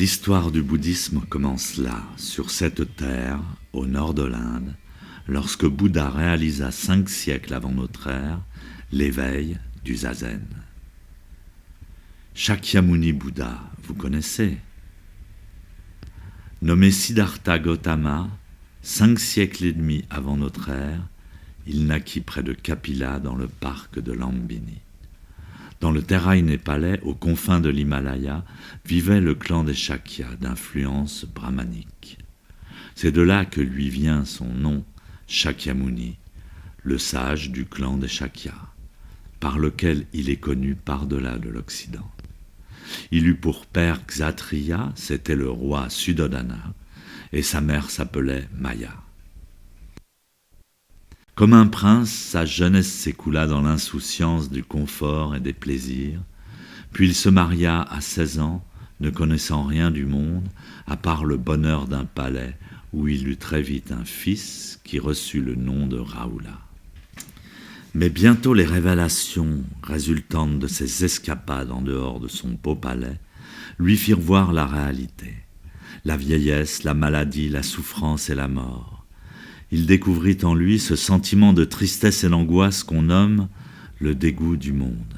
L'histoire du bouddhisme commence là, sur cette terre, au nord de l'Inde, lorsque Bouddha réalisa 5 siècles avant notre ère l'éveil du zazen. Shakyamuni Bouddha, vous connaissez. Nommé Siddhartha Gautama, 5 siècles et demi avant notre ère, il naquit près de Kapila dans le parc de Lumbini. Dans le terrail népalais, aux confins de l'Himalaya, vivait le clan des Shakyas d'influence brahmanique. C'est de là que lui vient son nom, Shakyamuni, le sage du clan des Shakyas, par lequel il est connu par-delà de l'Occident. Il eut pour père Kshatriya, c'était le roi Suddhodana, et sa mère s'appelait Maya. Comme un prince, sa jeunesse s'écoula dans l'insouciance du confort et des plaisirs, puis il se maria à 16 ans, ne connaissant rien du monde, à part le bonheur d'un palais, où il eut très vite un fils qui reçut le nom de Rahula. Mais bientôt les révélations résultantes de ses escapades en dehors de son beau palais lui firent voir la réalité, la vieillesse, la maladie, la souffrance et la mort. Il découvrit en lui ce sentiment de tristesse et d'angoisse qu'on nomme le dégoût du monde.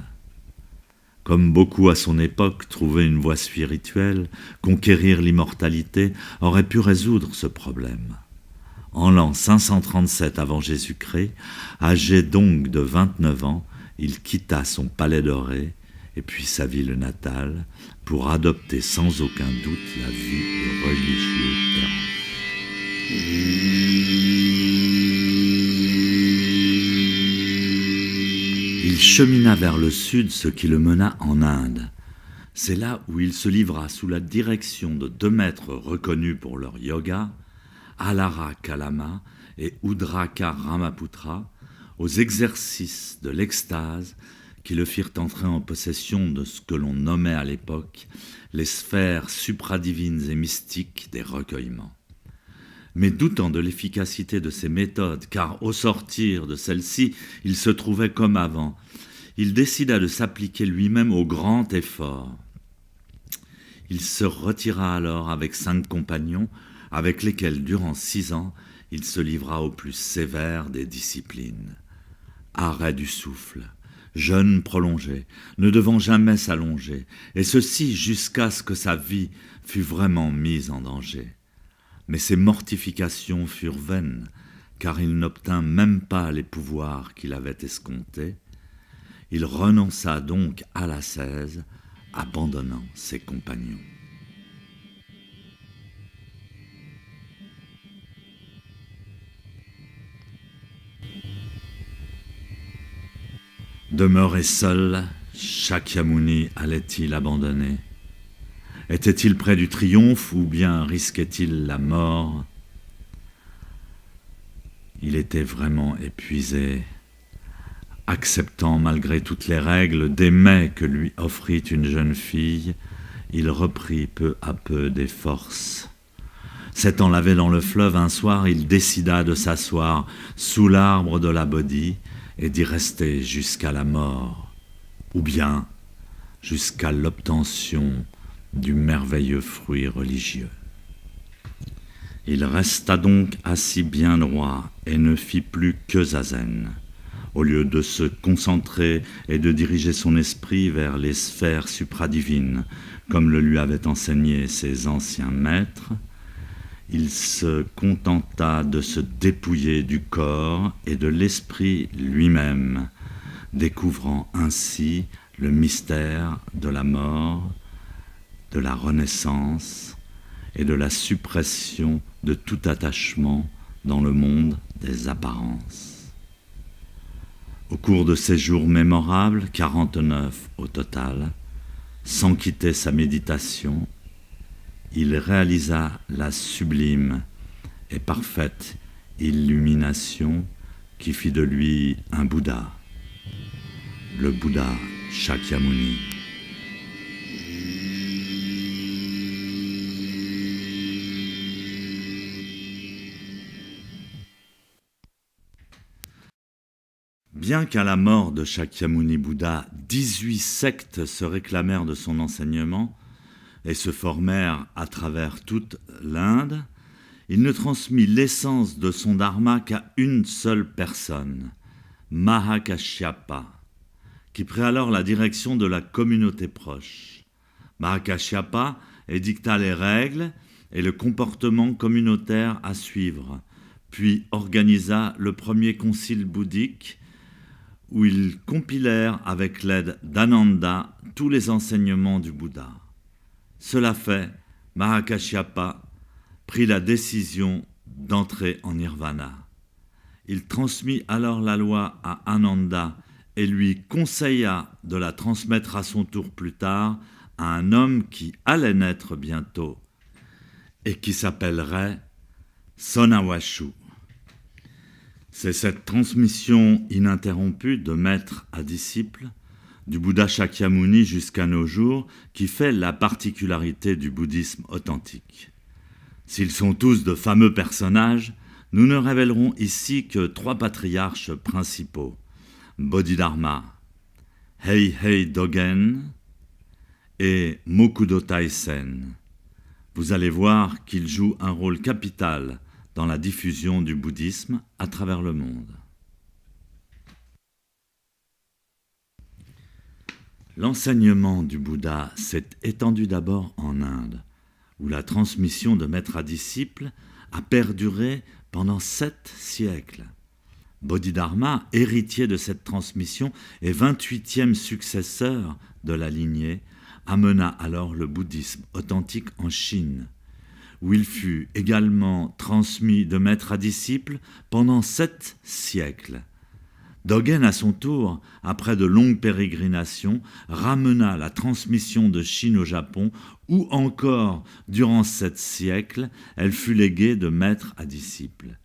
Comme beaucoup à son époque, trouver une voie spirituelle, conquérir l'immortalité, aurait pu résoudre ce problème. En l'an 537 avant Jésus-Christ, âgé donc de 29 ans, il quitta son palais doré et puis sa ville natale pour adopter sans aucun doute la vie de religieux errant. Il chemina vers le sud, ce qui le mena en Inde. C'est là où il se livra sous la direction de 2 maîtres reconnus pour leur yoga, Alara Kalama et Udraka Ramaputra, aux exercices de l'extase qui le firent entrer en possession de ce que l'on nommait à l'époque les sphères supradivines et mystiques des recueillements. Mais doutant de l'efficacité de ces méthodes, car au sortir de celles-ci, il se trouvait comme avant, il décida de s'appliquer lui-même au grand effort. Il se retira alors avec 5 compagnons, avec lesquels, durant 6 ans, il se livra au plus sévère des disciplines. Arrêt du souffle, jeûne prolongé, ne devant jamais s'allonger, et ceci jusqu'à ce que sa vie fût vraiment mise en danger. Mais ces mortifications furent vaines, car il n'obtint même pas les pouvoirs qu'il avait escomptés. Il renonça donc à l'ascèse, abandonnant ses compagnons. Demeuré seul, Shakyamuni allait-il abandonner ? Était-il près du triomphe ou bien risquait-il la mort ? Il était vraiment épuisé, acceptant malgré toutes les règles des mets que lui offrit une jeune fille, il reprit peu à peu des forces. S'étant lavé dans le fleuve un soir, il décida de s'asseoir sous l'arbre de la Bodhi et d'y rester jusqu'à la mort, ou bien jusqu'à l'obtention du merveilleux fruit religieux. Il resta donc assis bien droit et ne fit plus que zazen, au lieu de se concentrer et de diriger son esprit vers les sphères supradivines, comme le lui avaient enseigné ses anciens maîtres. Il se contenta de se dépouiller du corps et de l'esprit lui-même, découvrant ainsi le mystère de la mort, de la renaissance et de la suppression de tout attachement dans le monde des apparences. Au cours de ces jours mémorables, 49 au total, sans quitter sa méditation, il réalisa la sublime et parfaite illumination qui fit de lui un Bouddha, le Bouddha Shakyamuni. Bien qu'à la mort de Shakyamuni Bouddha, 18 sectes se réclamèrent de son enseignement, et se formèrent à travers toute l'Inde, il ne transmit l'essence de son dharma qu'à une seule personne, Mahakashyapa, qui prit alors la direction de la communauté proche. Mahakashyapa édicta les règles et le comportement communautaire à suivre, puis organisa le premier concile bouddhique où ils compilèrent avec l'aide d'Ananda tous les enseignements du Bouddha. Cela fait, Mahakashyapa prit la décision d'entrer en nirvana. Il transmit alors la loi à Ananda et lui conseilla de la transmettre à son tour plus tard à un homme qui allait naître bientôt et qui s'appellerait Sonawashu. C'est cette transmission ininterrompue de maître à disciple, du Bouddha Shakyamuni jusqu'à nos jours, qui fait la particularité du bouddhisme authentique. S'ils sont tous de fameux personnages, nous ne révélerons ici que 3 patriarches principaux, Bodhidharma, Heihei Dogen et Mokudo Taisen. Vous allez voir qu'ils jouent un rôle capital dans la diffusion du bouddhisme à travers le monde. L'enseignement du Bouddha s'est étendu d'abord en Inde, où la transmission de maître à disciple a perduré pendant 7 siècles. Bodhidharma, héritier de cette transmission et 28e successeur de la lignée, amena alors le bouddhisme authentique en Chine, où il fut également transmis de maître à disciple pendant 7 siècles. Dogen, à son tour, après de longues pérégrinations, ramena la transmission de Chine au Japon, où encore, durant 7 siècles, elle fut léguée de maître à disciple.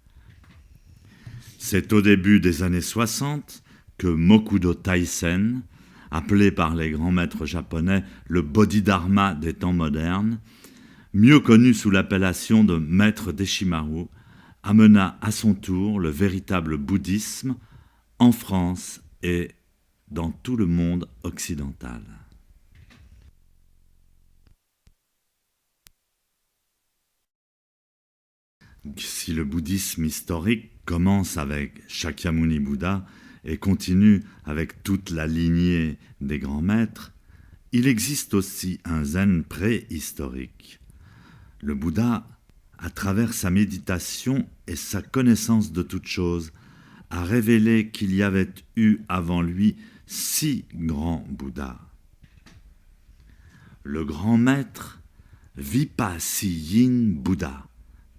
C'est au début des années 60 que Mokudo Taisen, appelé par les grands maîtres japonais le Bodhidharma des temps modernes, mieux connu sous l'appellation de maître Deshimaru, amena à son tour le véritable bouddhisme en France et dans tout le monde occidental. Si le bouddhisme historique commence avec Shakyamuni Bouddha et continue avec toute la lignée des grands maîtres, il existe aussi un zen préhistorique. Le Bouddha, à travers sa méditation et sa connaissance de toutes choses, a révélé qu'il y avait eu avant lui 6 grands Bouddhas. Le grand maître Vipassayin Bouddha,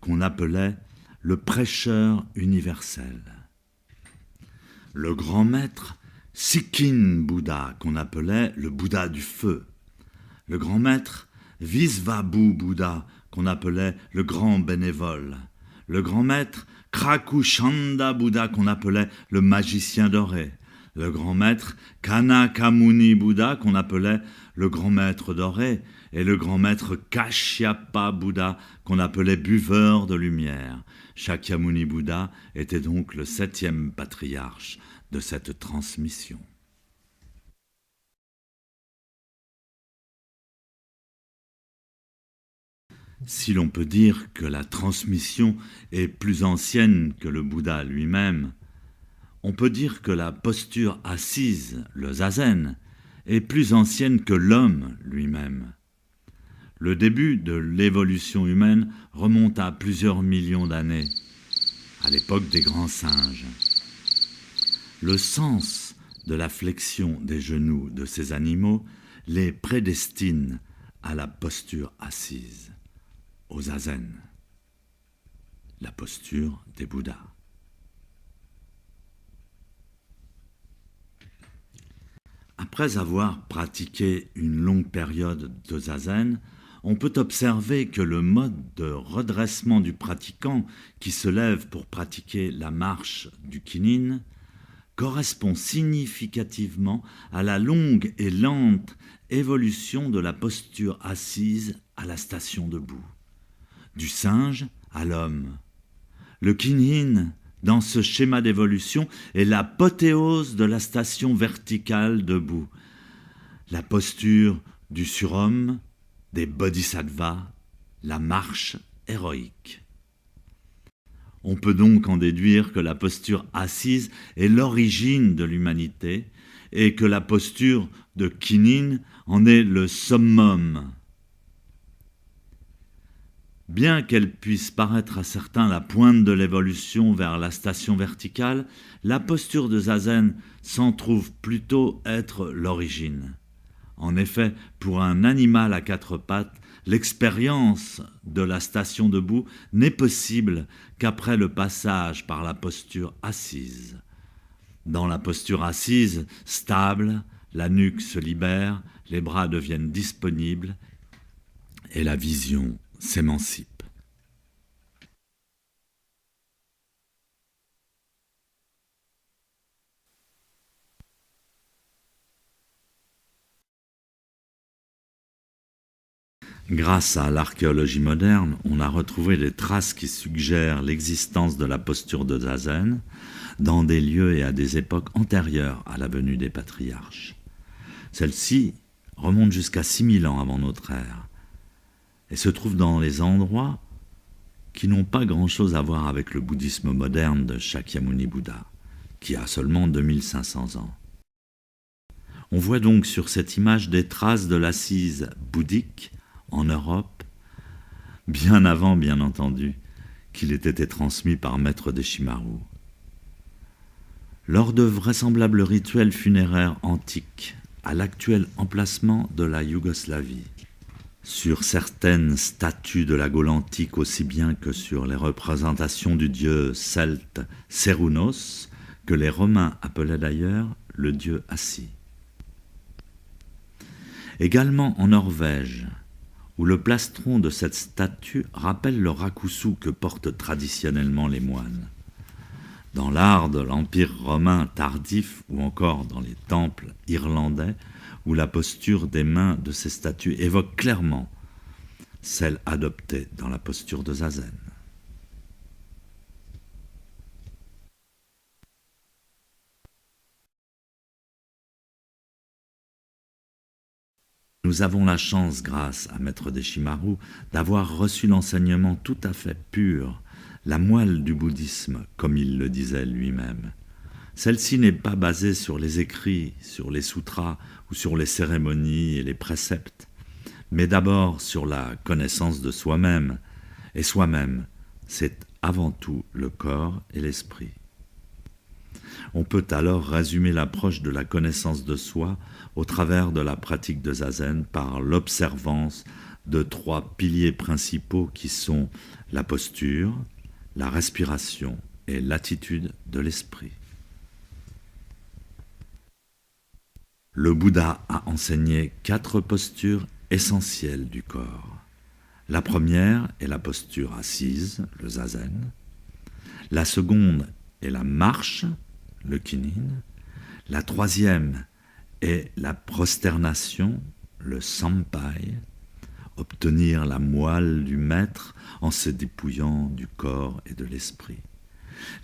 qu'on appelait le prêcheur universel. Le grand maître Sikhin Bouddha, qu'on appelait le Bouddha du feu. Le grand maître Visvabhu Bouddha, qu'on appelait le grand bénévole. Le grand maître Krakuchanda Bouddha, qu'on appelait le magicien doré. Le grand maître Kanakamuni Bouddha, qu'on appelait le grand maître doré. Et le grand maître Kashyapa Bouddha, qu'on appelait buveur de lumière. Shakyamuni Bouddha était donc le 7e patriarche de cette transmission. Si l'on peut dire que la transmission est plus ancienne que le Bouddha lui-même, on peut dire que la posture assise, le zazen, est plus ancienne que l'homme lui-même. Le début de l'évolution humaine remonte à plusieurs millions d'années, à l'époque des grands singes. Le sens de la flexion des genoux de ces animaux les prédestine à la posture assise, au zazen, la posture des Bouddhas. Après avoir pratiqué une longue période de zazen, on peut observer que le mode de redressement du pratiquant qui se lève pour pratiquer la marche du Kinnin correspond significativement à la longue et lente évolution de la posture assise à la station debout, du singe à l'homme. Le Kinnin, dans ce schéma d'évolution, est l'apothéose de la station verticale debout. La posture du surhomme des bodhisattvas, la marche héroïque. On peut donc en déduire que la posture assise est l'origine de l'humanité et que la posture de Kinnin en est le summum. Bien qu'elle puisse paraître à certains la pointe de l'évolution vers la station verticale, la posture de Zazen s'en trouve plutôt être l'origine. En effet, pour un animal à quatre pattes, l'expérience de la station debout n'est possible qu'après le passage par la posture assise. Dans la posture assise, stable, la nuque se libère, les bras deviennent disponibles et la vision s'émancipe. Grâce à l'archéologie moderne, on a retrouvé des traces qui suggèrent l'existence de la posture de Zazen dans des lieux et à des époques antérieures à la venue des patriarches. Celle-ci remonte jusqu'à 6000 ans avant notre ère et se trouve dans les endroits qui n'ont pas grand-chose à voir avec le bouddhisme moderne de Shakyamuni Bouddha, qui a seulement 2500 ans. On voit donc sur cette image des traces de l'assise bouddhique en Europe, bien avant, bien entendu, qu'il ait été transmis par Maître Deshimaru. Lors de vraisemblables rituels funéraires antiques, à l'actuel emplacement de la Yougoslavie, sur certaines statues de la Gaule antique aussi bien que sur les représentations du dieu celte Cernunnos, que les Romains appelaient d'ailleurs le dieu assis. Également en Norvège, où le plastron de cette statue rappelle le rakusu que portent traditionnellement les moines. Dans l'art de l'Empire romain tardif ou encore dans les temples irlandais, où la posture des mains de ces statues évoque clairement celle adoptée dans la posture de Zazen. Nous avons la chance, grâce à Maître Deshimaru, d'avoir reçu l'enseignement tout à fait pur, la moelle du bouddhisme, comme il le disait lui-même. Celle-ci n'est pas basée sur les écrits, sur les sutras ou sur les cérémonies et les préceptes, mais d'abord sur la connaissance de soi-même. Et soi-même, c'est avant tout le corps et l'esprit. On peut alors résumer l'approche de la connaissance de soi au travers de la pratique de Zazen par l'observance de trois piliers principaux qui sont la posture, la respiration et l'attitude de l'esprit. Le Bouddha a enseigné 4 postures essentielles du corps. La première est la posture assise, le Zazen. La seconde est la marche, le Kinnin. La troisième est la prosternation, le Sampai, obtenir la moelle du maître en se dépouillant du corps et de l'esprit.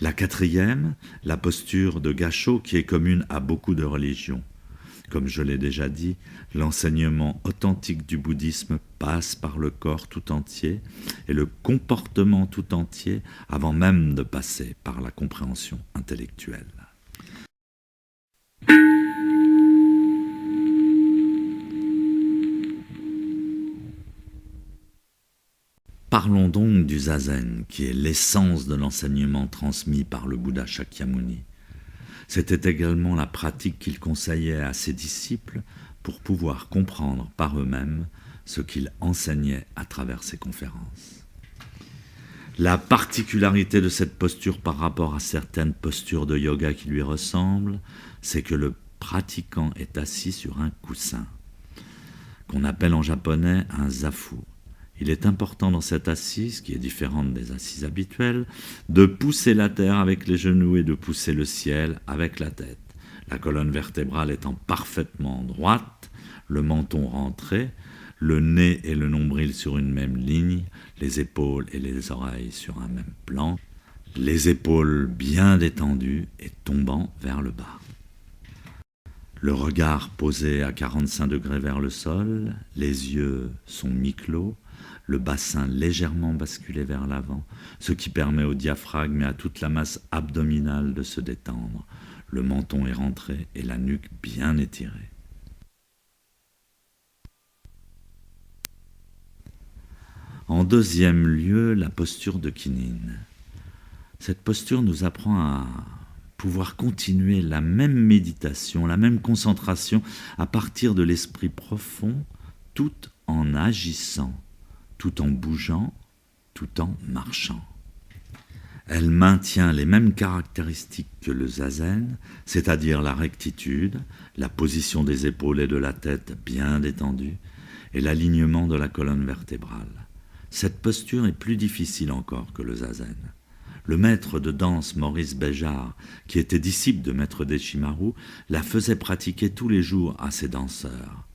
La quatrième, la posture de Gassho, qui est commune à beaucoup de religions. Comme je l'ai déjà dit, l'enseignement authentique du bouddhisme passe par le corps tout entier et le comportement tout entier avant même de passer par la compréhension intellectuelle. Parlons donc du Zazen, qui est l'essence de l'enseignement transmis par le Bouddha Shakyamuni. C'était également la pratique qu'il conseillait à ses disciples pour pouvoir comprendre par eux-mêmes ce qu'il enseignait à travers ses conférences. La particularité de cette posture par rapport à certaines postures de yoga qui lui ressemblent, c'est que le pratiquant est assis sur un coussin, qu'on appelle en japonais un zafu. Il est important dans cette assise, qui est différente des assises habituelles, de pousser la terre avec les genoux et de pousser le ciel avec la tête. La colonne vertébrale étant parfaitement droite, le menton rentré, le nez et le nombril sur une même ligne, les épaules et les oreilles sur un même plan, les épaules bien détendues et tombant vers le bas. Le regard posé à 45 degrés vers le sol, les yeux sont mi-clos, le bassin légèrement basculé vers l'avant, ce qui permet au diaphragme et à toute la masse abdominale de se détendre. Le menton est rentré et la nuque bien étirée. En deuxième lieu, la posture de Kinhin. Cette posture nous apprend à pouvoir continuer la même méditation, la même concentration à partir de l'esprit profond, tout en agissant, tout en bougeant, tout en marchant. Elle maintient les mêmes caractéristiques que le zazen, c'est-à-dire la rectitude, la position des épaules et de la tête bien détendue, et l'alignement de la colonne vertébrale. Cette posture est plus difficile encore que le zazen. Le maître de danse Maurice Béjart, qui était disciple de maître Deshimaru, la faisait pratiquer tous les jours à ses danseurs.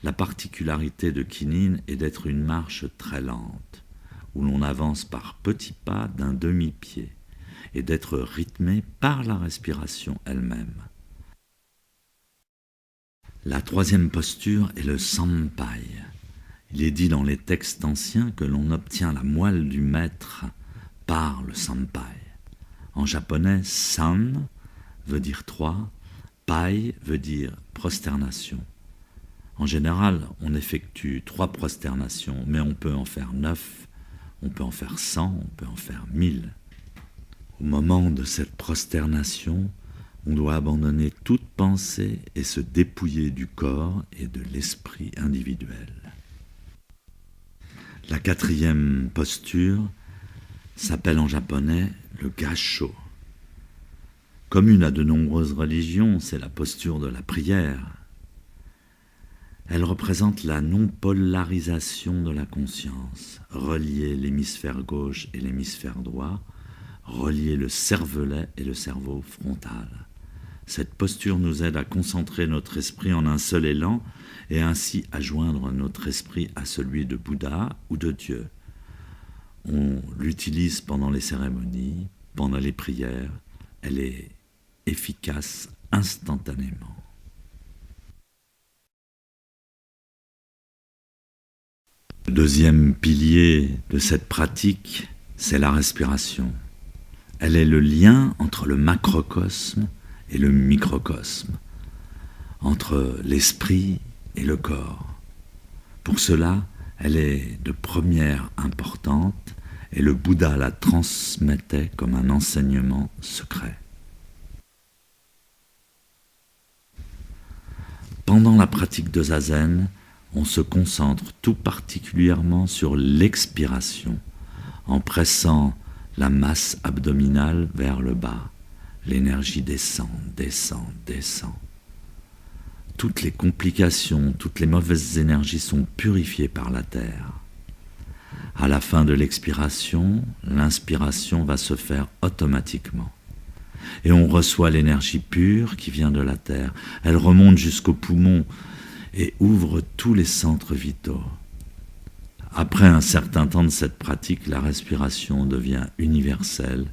La particularité de Kinhin est d'être une marche très lente, où l'on avance par petits pas d'un demi-pied, et d'être rythmé par la respiration elle-même. La troisième posture est le Sampai. Il est dit dans les textes anciens que l'on obtient la moelle du maître par le Sampai. En japonais, san veut dire 3, pai veut dire prosternation. En général, on effectue 3 prosternations, mais on peut en faire 9, on peut en faire 100, on peut en faire 1000. Au moment de cette prosternation, on doit abandonner toute pensée et se dépouiller du corps et de l'esprit individuel. La quatrième posture s'appelle en japonais le gassho. Commune à de nombreuses religions, c'est la posture de la prière. Elle représente la non-polarisation de la conscience, relier l'hémisphère gauche et l'hémisphère droit, relier le cervelet et le cerveau frontal. Cette posture nous aide à concentrer notre esprit en un seul élan et ainsi à joindre notre esprit à celui de Bouddha ou de Dieu. On l'utilise pendant les cérémonies, pendant les prières. Elle est efficace instantanément. Le deuxième pilier de cette pratique, c'est la respiration. Elle est le lien entre le macrocosme et le microcosme, entre l'esprit et le corps. Pour cela, elle est de première importance et le Bouddha la transmettait comme un enseignement secret. Pendant la pratique de zazen, on se concentre tout particulièrement sur l'expiration, en pressant la masse abdominale vers le bas. L'énergie descend, descend, descend. Toutes les complications, toutes les mauvaises énergies sont purifiées par la terre. À la fin de l'expiration, l'inspiration va se faire automatiquement. Et on reçoit l'énergie pure qui vient de la terre. Elle remonte jusqu'aux poumons et ouvre tous les centres vitaux. Après un certain temps de cette pratique, la respiration devient universelle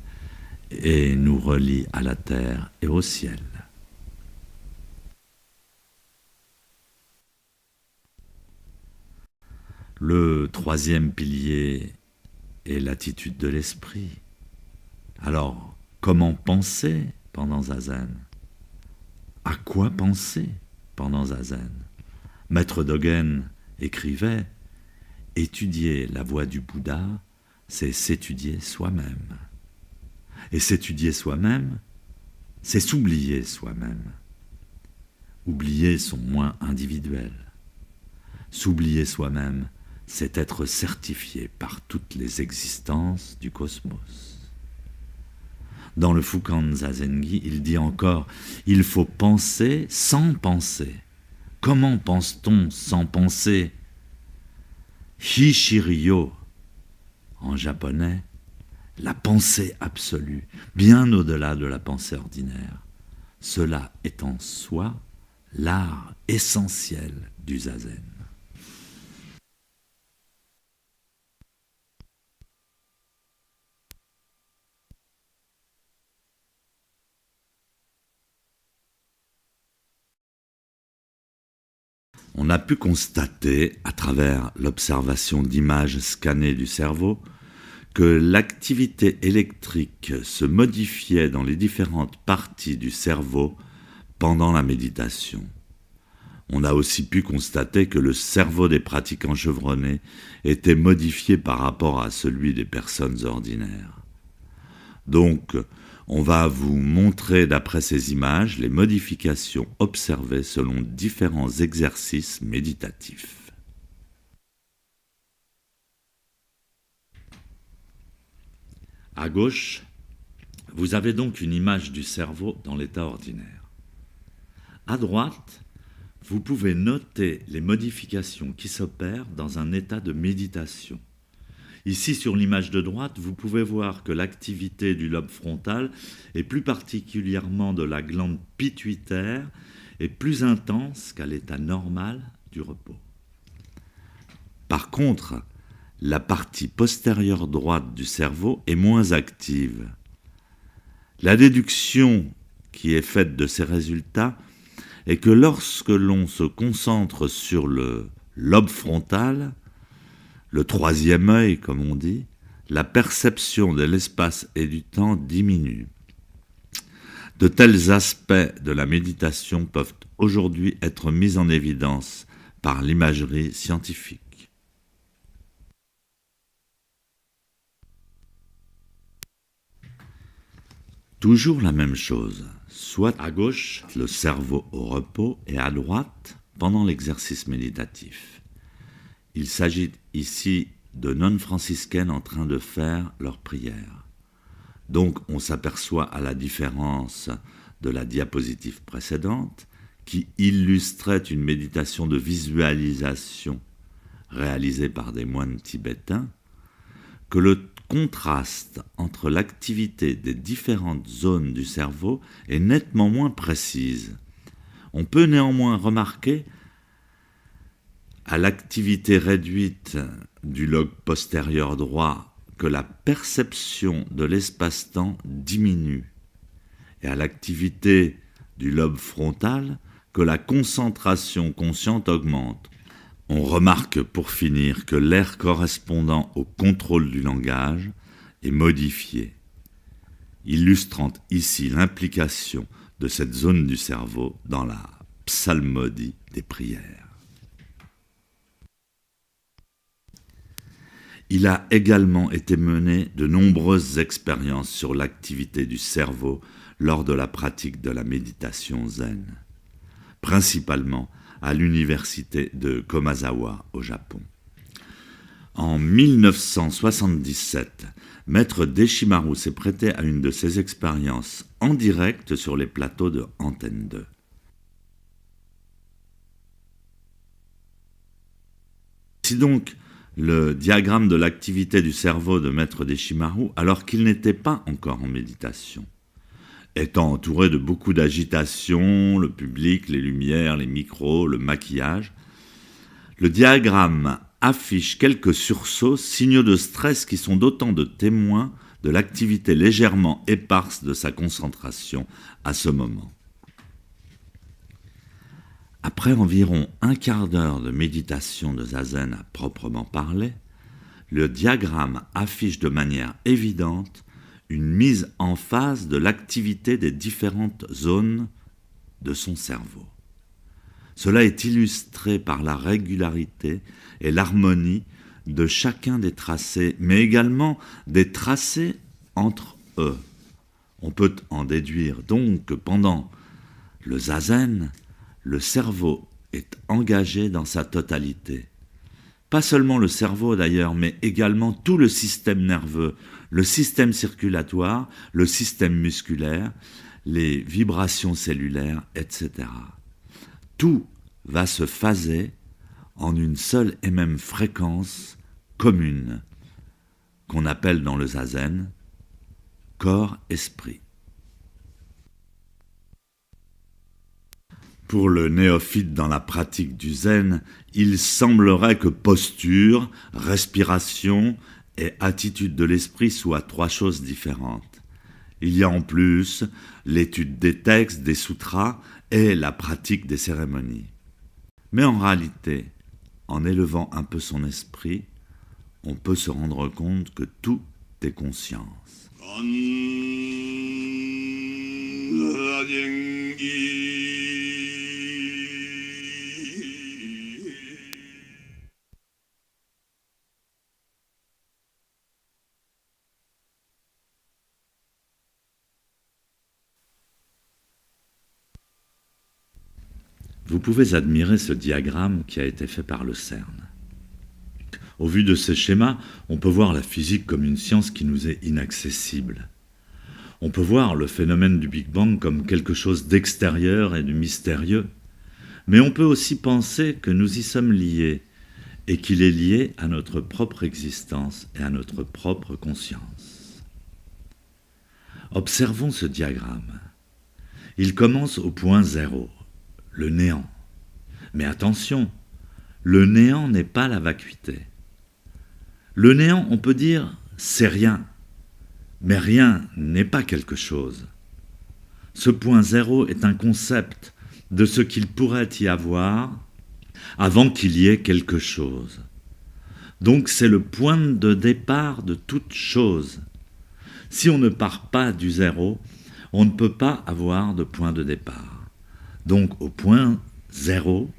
et nous relie à la terre et au ciel. Le troisième pilier est l'attitude de l'esprit. Alors, comment penser pendant zazen? À quoi penser pendant zazen? Maître Dogen écrivait « Étudier la voie du Bouddha, c'est s'étudier soi-même. Et s'étudier soi-même, c'est s'oublier soi-même. Oublier son moi individuel. S'oublier soi-même, c'est être certifié par toutes les existences du cosmos. » Dans le Fukan Zazengi, il dit encore « Il faut penser sans penser. » Comment pense-t-on sans penser? Hishiryo, en japonais, la pensée absolue, bien au-delà de la pensée ordinaire. Cela est en soi l'art essentiel du zazen. On a pu constater, à travers l'observation d'images scannées du cerveau, que l'activité électrique se modifiait dans les différentes parties du cerveau pendant la méditation. On a aussi pu constater que le cerveau des pratiquants chevronnés était modifié par rapport à celui des personnes ordinaires. Donc, on va vous montrer d'après ces images les modifications observées selon différents exercices méditatifs. À gauche, vous avez donc une image du cerveau dans l'état ordinaire. À droite, vous pouvez noter les modifications qui s'opèrent dans un état de méditation. Ici, sur l'image de droite, vous pouvez voir que l'activité du lobe frontal, et plus particulièrement de la glande pituitaire, est plus intense qu'à l'état normal du repos. Par contre, la partie postérieure droite du cerveau est moins active. La déduction qui est faite de ces résultats est que lorsque l'on se concentre sur le lobe frontal, le troisième œil, comme on dit, la perception de l'espace et du temps diminue. De tels aspects de la méditation peuvent aujourd'hui être mis en évidence par l'imagerie scientifique. Toujours la même chose, soit à gauche, le cerveau au repos, et à droite, pendant l'exercice méditatif. Il s'agit ici de nonnes franciscaines en train de faire leur prière. Donc on s'aperçoit à la différence de la diapositive précédente, qui illustrait une méditation de visualisation réalisée par des moines tibétains, que le contraste entre l'activité des différentes zones du cerveau est nettement moins précise. On peut néanmoins remarquer à l'activité réduite du lobe postérieur droit que la perception de l'espace-temps diminue, et à l'activité du lobe frontal que la concentration consciente augmente. On remarque pour finir que l'aire correspondant au contrôle du langage est modifié, illustrant ici l'implication de cette zone du cerveau dans la psalmodie des prières. Il a également été mené de nombreuses expériences sur l'activité du cerveau lors de la pratique de la méditation zen, principalement à l'université de Komazawa au Japon. En 1977, Maître Deshimaru s'est prêté à une de ces expériences en direct sur les plateaux de Antenne 2. Voici donc le diagramme de l'activité du cerveau de Maître Deshimaru alors qu'il n'était pas encore en méditation. Étant entouré de beaucoup d'agitation, le public, les lumières, les micros, le maquillage, le diagramme affiche quelques sursauts, signaux de stress qui sont d'autant de témoins de l'activité légèrement éparse de sa concentration à ce moment. Après environ un quart d'heure de méditation de zazen à proprement parler, le diagramme affiche de manière évidente une mise en phase de l'activité des différentes zones de son cerveau. Cela est illustré par la régularité et l'harmonie de chacun des tracés, mais également des tracés entre eux. On peut en déduire donc que pendant le zazen, le cerveau est engagé dans sa totalité. Pas seulement le cerveau d'ailleurs, mais également tout le système nerveux, le système circulatoire, le système musculaire, les vibrations cellulaires, etc. Tout va se phaser en une seule et même fréquence commune, qu'on appelle dans le zazen corps-esprit. Pour le néophyte dans la pratique du zen, il semblerait que posture, respiration et attitude de l'esprit soient trois choses différentes. Il y a en plus l'étude des textes, des sutras et la pratique des cérémonies. Mais en réalité, en élevant un peu son esprit, on peut se rendre compte que tout est conscience. Vous pouvez admirer ce diagramme qui a été fait par le CERN. Au vu de ces schémas, on peut voir la physique comme une science qui nous est inaccessible. On peut voir le phénomène du Big Bang comme quelque chose d'extérieur et de mystérieux, mais on peut aussi penser que nous y sommes liés et qu'il est lié à notre propre existence et à notre propre conscience. Observons ce diagramme. Il commence au point zéro, le néant. Mais attention, le néant n'est pas la vacuité. Le néant, on peut dire, c'est rien. Mais rien n'est pas quelque chose. Ce point zéro est un concept de ce qu'il pourrait y avoir avant qu'il y ait quelque chose. Donc c'est le point de départ de toute chose. Si on ne part pas du zéro, on ne peut pas avoir de point de départ. Donc au point zéro,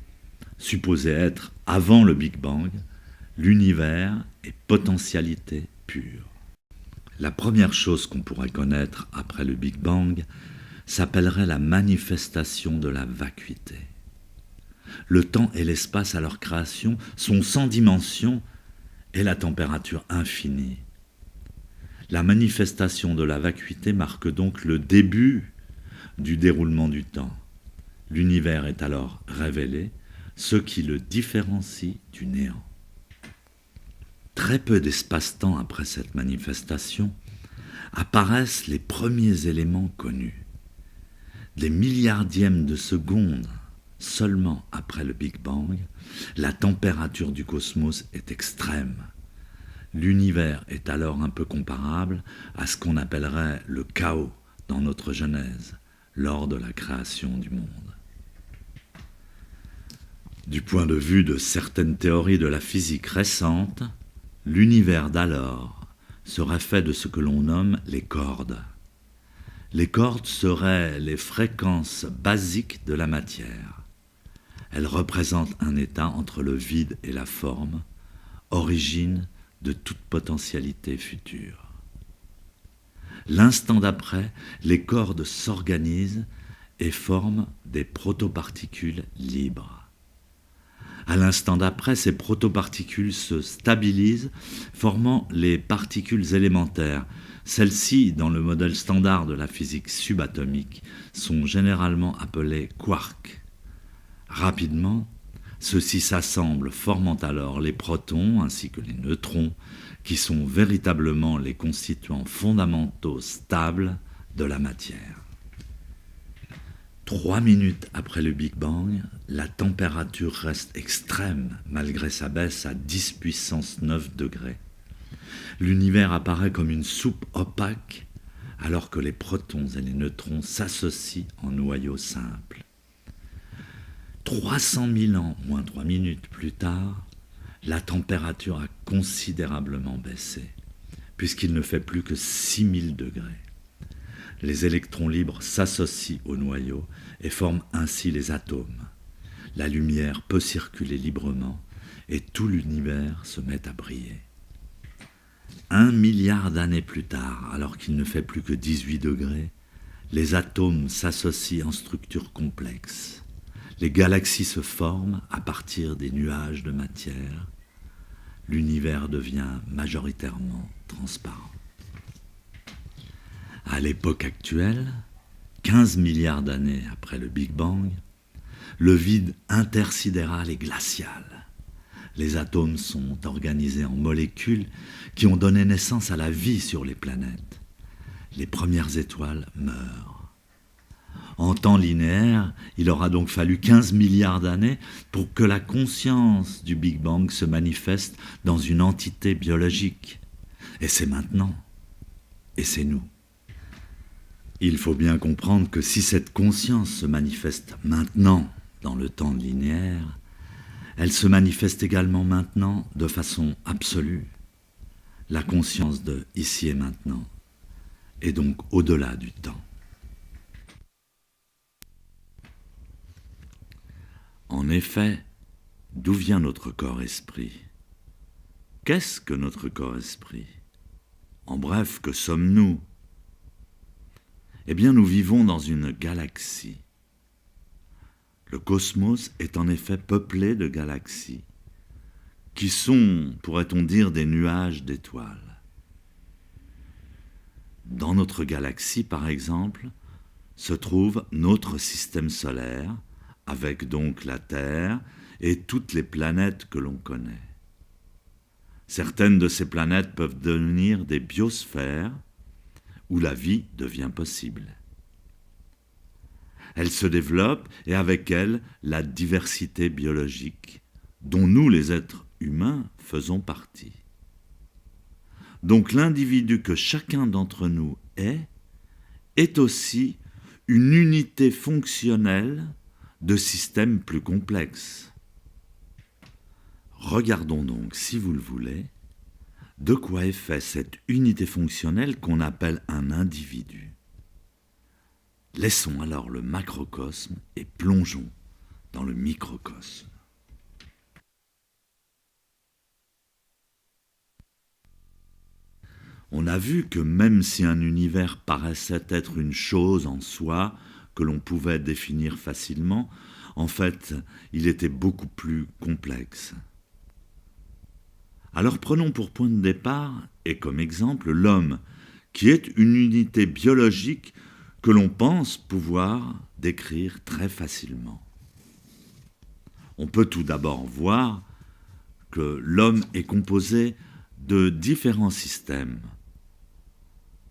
supposé être avant le Big Bang, l'univers est potentialité pure. La première chose qu'on pourrait connaître après le Big Bang s'appellerait la manifestation de la vacuité. Le temps et l'espace à leur création sont sans dimension et la température infinie. La manifestation de la vacuité marque donc le début du déroulement du temps. L'univers est alors révélé, ce qui le différencie du néant. Très peu d'espace-temps après cette manifestation, apparaissent les premiers éléments connus. Des milliardièmes de secondes seulement après le Big Bang, la température du cosmos est extrême. L'univers est alors un peu comparable à ce qu'on appellerait le chaos dans notre Genèse, lors de la création du monde. Du point de vue de certaines théories de la physique récente, l'univers d'alors serait fait de ce que l'on nomme les cordes. Les cordes seraient les fréquences basiques de la matière. Elles représentent un état entre le vide et la forme, origine de toute potentialité future. L'instant d'après, les cordes s'organisent et forment des protoparticules libres. À l'instant d'après, ces protoparticules se stabilisent, formant les particules élémentaires. Celles-ci, dans le modèle standard de la physique subatomique, sont généralement appelées quarks. Rapidement, ceux-ci s'assemblent, formant alors les protons ainsi que les neutrons, qui sont véritablement les constituants fondamentaux stables de la matière. 3 minutes après le Big Bang, la température reste extrême malgré sa baisse à 10 puissance 9 degrés. L'univers apparaît comme une soupe opaque alors que les protons et les neutrons s'associent en noyau simple. 300 000 ans, moins 3 minutes plus tard, la température a considérablement baissé, puisqu'il ne fait plus que 6000 degrés. Les électrons libres s'associent au noyau et forment ainsi les atomes. La lumière peut circuler librement et tout l'univers se met à briller. 1 milliard d'années plus tard, alors qu'il ne fait plus que 18 degrés, les atomes s'associent en structures complexes. Les galaxies se forment à partir des nuages de matière. L'univers devient majoritairement transparent. À l'époque actuelle, 15 milliards d'années après le Big Bang, le vide intersidéral est glacial. Les atomes sont organisés en molécules qui ont donné naissance à la vie sur les planètes. Les premières étoiles meurent. En temps linéaire, il aura donc fallu 15 milliards d'années pour que la conscience du Big Bang se manifeste dans une entité biologique. Et c'est maintenant. Et c'est nous. Il faut bien comprendre que si cette conscience se manifeste maintenant dans le temps linéaire, Elle se manifeste également maintenant de façon absolue. La conscience de ici et maintenant est donc au-delà du temps. En effet, d'où vient notre corps-esprit? Qu'est-ce que notre corps-esprit? En bref, que sommes-nous? Eh bien, nous vivons dans une galaxie. Le cosmos est en effet peuplé de galaxies, qui sont, pourrait-on dire, des nuages d'étoiles. Dans notre galaxie, par exemple, se trouve notre système solaire, avec donc la Terre et toutes les planètes que l'on connaît. Certaines de ces planètes peuvent devenir des biosphères où la vie devient possible. Elle se développe et avec elle la diversité biologique dont nous, les êtres humains, faisons partie. Donc l'individu que chacun d'entre nous est aussi une unité fonctionnelle de systèmes plus complexes. Regardons donc, si vous le voulez, de quoi est fait cette unité fonctionnelle qu'on appelle un individu. Laissons alors le macrocosme et plongeons dans le microcosme. On a vu que même si un univers paraissait être une chose en soi, que l'on pouvait définir facilement, en fait, il était beaucoup plus complexe. Alors prenons pour point de départ, et comme exemple, l'homme, qui est une unité biologique que l'on pense pouvoir décrire très facilement. On peut tout d'abord voir que l'homme est composé de différents systèmes,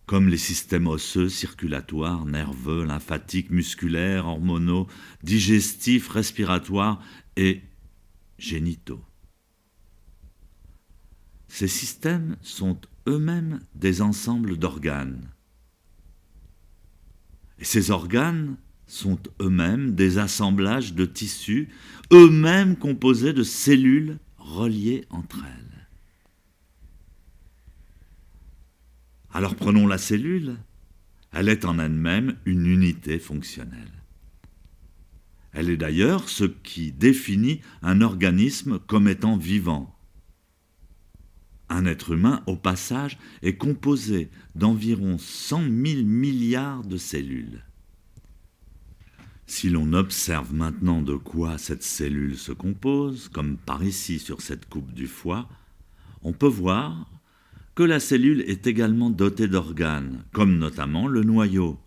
comme les systèmes osseux, circulatoires, nerveux, lymphatiques, musculaires, hormonaux, digestifs, respiratoires et génitaux. Ces systèmes sont eux-mêmes des ensembles d'organes. Et ces organes sont eux-mêmes des assemblages de tissus, eux-mêmes composés de cellules reliées entre elles. Alors prenons la cellule, elle est en elle-même une unité fonctionnelle. Elle est d'ailleurs ce qui définit un organisme comme étant vivant. Un être humain, au passage, est composé d'environ 100 000 milliards de cellules. Si l'on observe maintenant de quoi cette cellule se compose, comme par ici sur cette coupe du foie, on peut voir que la cellule est également dotée d'organes, comme notamment le noyau,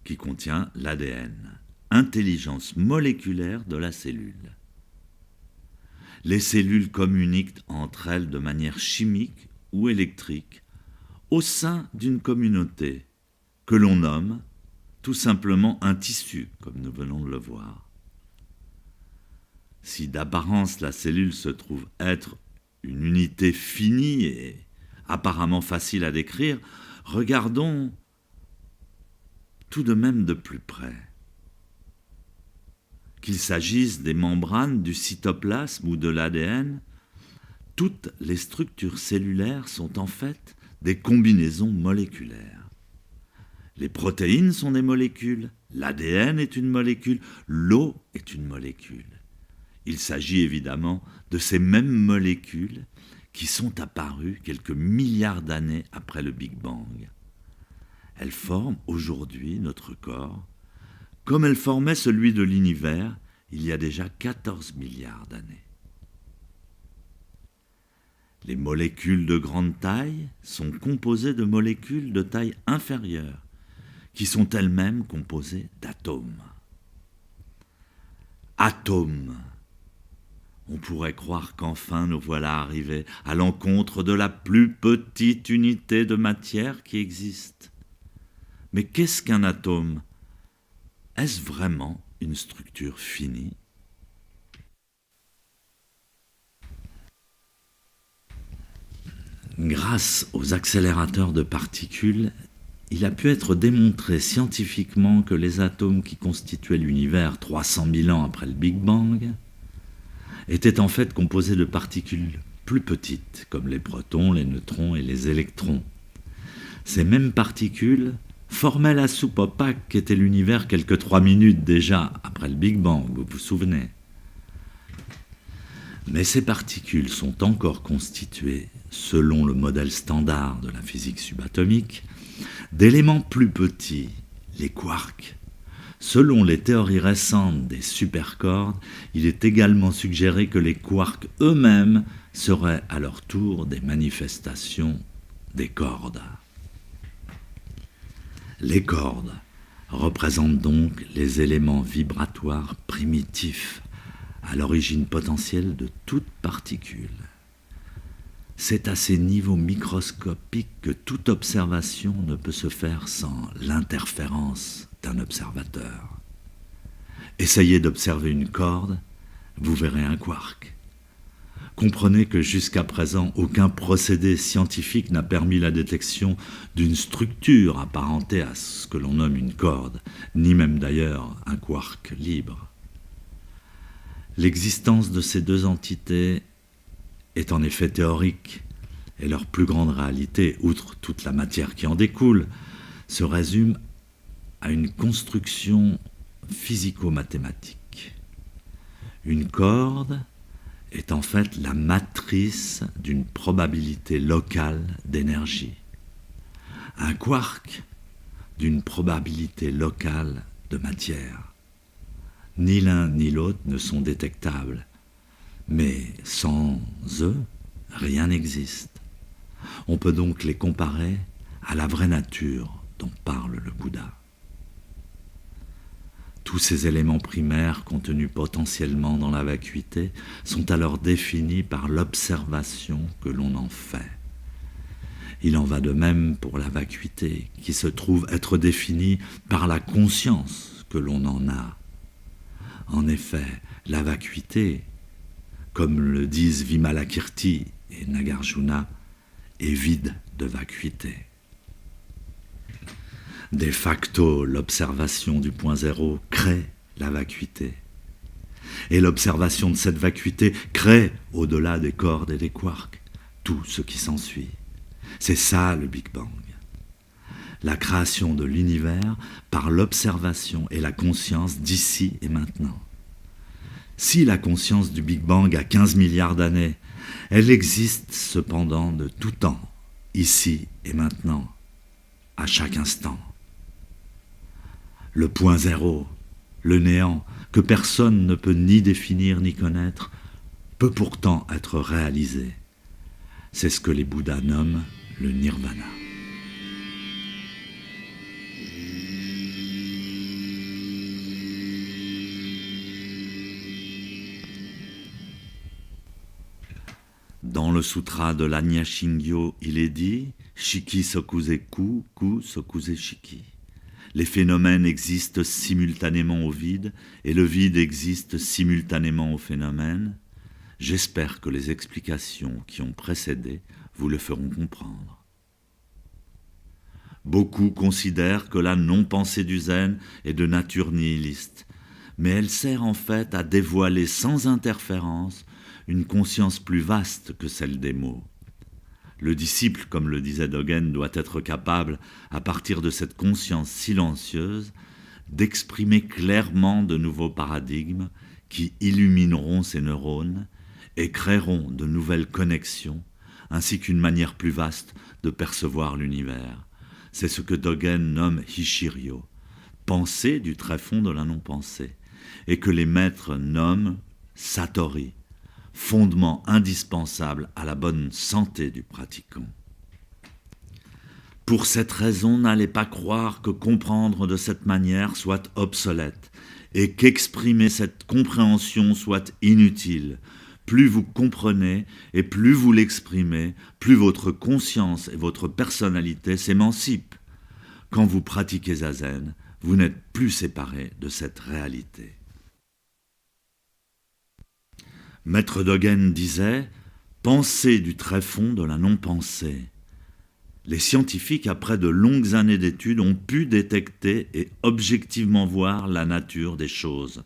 qui contient l'ADN, intelligence moléculaire de la cellule. Les cellules communiquent entre elles de manière chimique ou électrique au sein d'une communauté que l'on nomme tout simplement un tissu, comme nous venons de le voir. Si d'apparence la cellule se trouve être une unité finie et apparemment facile à décrire, regardons tout de même de plus près. Qu'il s'agisse des membranes, du cytoplasme ou de l'ADN, toutes les structures cellulaires sont en fait des combinaisons moléculaires. Les protéines sont des molécules, l'ADN est une molécule, l'eau est une molécule. Il s'agit évidemment de ces mêmes molécules qui sont apparues quelques milliards d'années après le Big Bang. Elles forment aujourd'hui notre corps, comme elles formaient celui de l'univers il y a déjà 14 milliards d'années. Les molécules de grande taille sont composées de molécules de taille inférieure, qui sont elles-mêmes composées d'atomes. Atomes. On pourrait croire qu'enfin nous voilà arrivés à l'encontre de la plus petite unité de matière qui existe. Mais qu'est-ce qu'un atome ? Est-ce vraiment une structure finie ? Grâce aux accélérateurs de particules, il a pu être démontré scientifiquement que les atomes qui constituaient l'univers 300 000 ans après le Big Bang était en fait composé de particules plus petites, comme les protons, les neutrons et les électrons. Ces mêmes particules formaient la soupe opaque qu'était l'univers quelques 3 minutes déjà après le Big Bang, vous vous souvenez. Mais ces particules sont encore constituées, selon le modèle standard de la physique subatomique, d'éléments plus petits, les quarks. Selon les théories récentes des supercordes, il est également suggéré que les quarks eux-mêmes seraient à leur tour des manifestations des cordes. Les cordes représentent donc les éléments vibratoires primitifs, à l'origine potentielle de toute particule. C'est à ces niveaux microscopiques que toute observation ne peut se faire sans l'interférence d'un observateur. Essayez d'observer une corde, vous verrez un quark. Comprenez que jusqu'à présent, aucun procédé scientifique n'a permis la détection d'une structure apparentée à ce que l'on nomme une corde, ni même d'ailleurs un quark libre. L'existence de ces deux entités est en effet théorique, et leur plus grande réalité, outre toute la matière qui en découle, se résume à une construction physico-mathématique. Une corde est en fait la matrice d'une probabilité locale d'énergie. Un quark d'une probabilité locale de matière. Ni l'un ni l'autre ne sont détectables, mais sans eux, rien n'existe. On peut donc les comparer à la vraie nature dont parle le Bouddha. Tous ces éléments primaires contenus potentiellement dans la vacuité sont alors définis par l'observation que l'on en fait. Il en va de même pour la vacuité, qui se trouve être définie par la conscience que l'on en a. En effet, la vacuité, comme le disent Vimalakirti et Nagarjuna, est vide de vacuité. De facto, l'observation du point zéro crée la vacuité. Et l'observation de cette vacuité crée, au-delà des cordes et des quarks, tout ce qui s'ensuit. C'est ça le Big Bang. La création de l'univers par l'observation et la conscience d'ici et maintenant. Si la conscience du Big Bang a 15 milliards d'années, elle existe cependant de tout temps, ici et maintenant, à chaque instant. Le point zéro, le néant, que personne ne peut ni définir ni connaître, peut pourtant être réalisé. C'est ce que les Bouddhas nomment le nirvana. Dans le sutra de l'Anyashingyo, il est dit « Shiki sokuse ku, ku sokuse shiki ». Les phénomènes existent simultanément au vide, et le vide existe simultanément au phénomène. J'espère que les explications qui ont précédé vous le feront comprendre. Beaucoup considèrent que la non-pensée du zen est de nature nihiliste, mais elle sert en fait à dévoiler sans interférence une conscience plus vaste que celle des mots. Le disciple, comme le disait Dogen, doit être capable, à partir de cette conscience silencieuse, d'exprimer clairement de nouveaux paradigmes qui illumineront ses neurones et créeront de nouvelles connexions, ainsi qu'une manière plus vaste de percevoir l'univers. C'est ce que Dogen nomme Hishiryo, pensée du tréfonds de la non-pensée, et que les maîtres nomment Satori, fondement indispensable à la bonne santé du pratiquant. Pour cette raison, n'allez pas croire que comprendre de cette manière soit obsolète et qu'exprimer cette compréhension soit inutile. Plus vous comprenez et plus vous l'exprimez, plus votre conscience et votre personnalité s'émancipent. Quand vous pratiquez Zazen, vous n'êtes plus séparés de cette réalité. Maître Dogen disait « Pensée du tréfonds de la non-pensée ». Les scientifiques, après de longues années d'études, ont pu détecter et objectivement voir la nature des choses.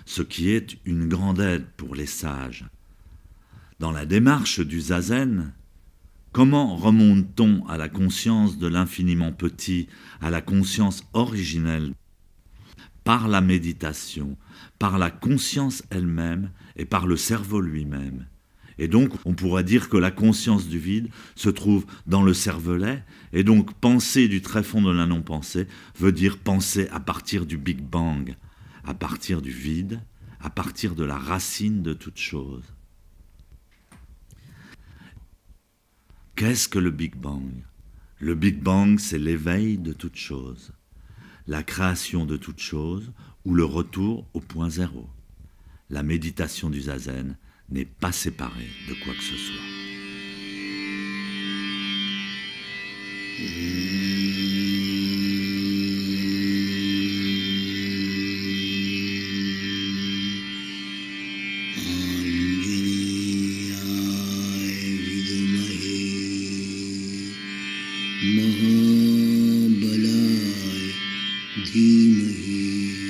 ce qui est une grande aide pour les sages. Dans la démarche du zazen, comment remonte-t-on à la conscience de l'infiniment petit, à la conscience originelle? Par la méditation, par la conscience elle-même et par le cerveau lui-même. Et donc, on pourrait dire que la conscience du vide se trouve dans le cervelet, et donc penser du très fond de la non-pensée veut dire penser à partir du Big Bang, à partir du vide, à partir de la racine de toute chose. Qu'est-ce que le Big Bang? Le Big Bang, c'est l'éveil de toute chose, la création de toute chose ou le retour au point zéro. La méditation du zazen n'est pas séparée de quoi que ce soit. महाबलाय धीमहि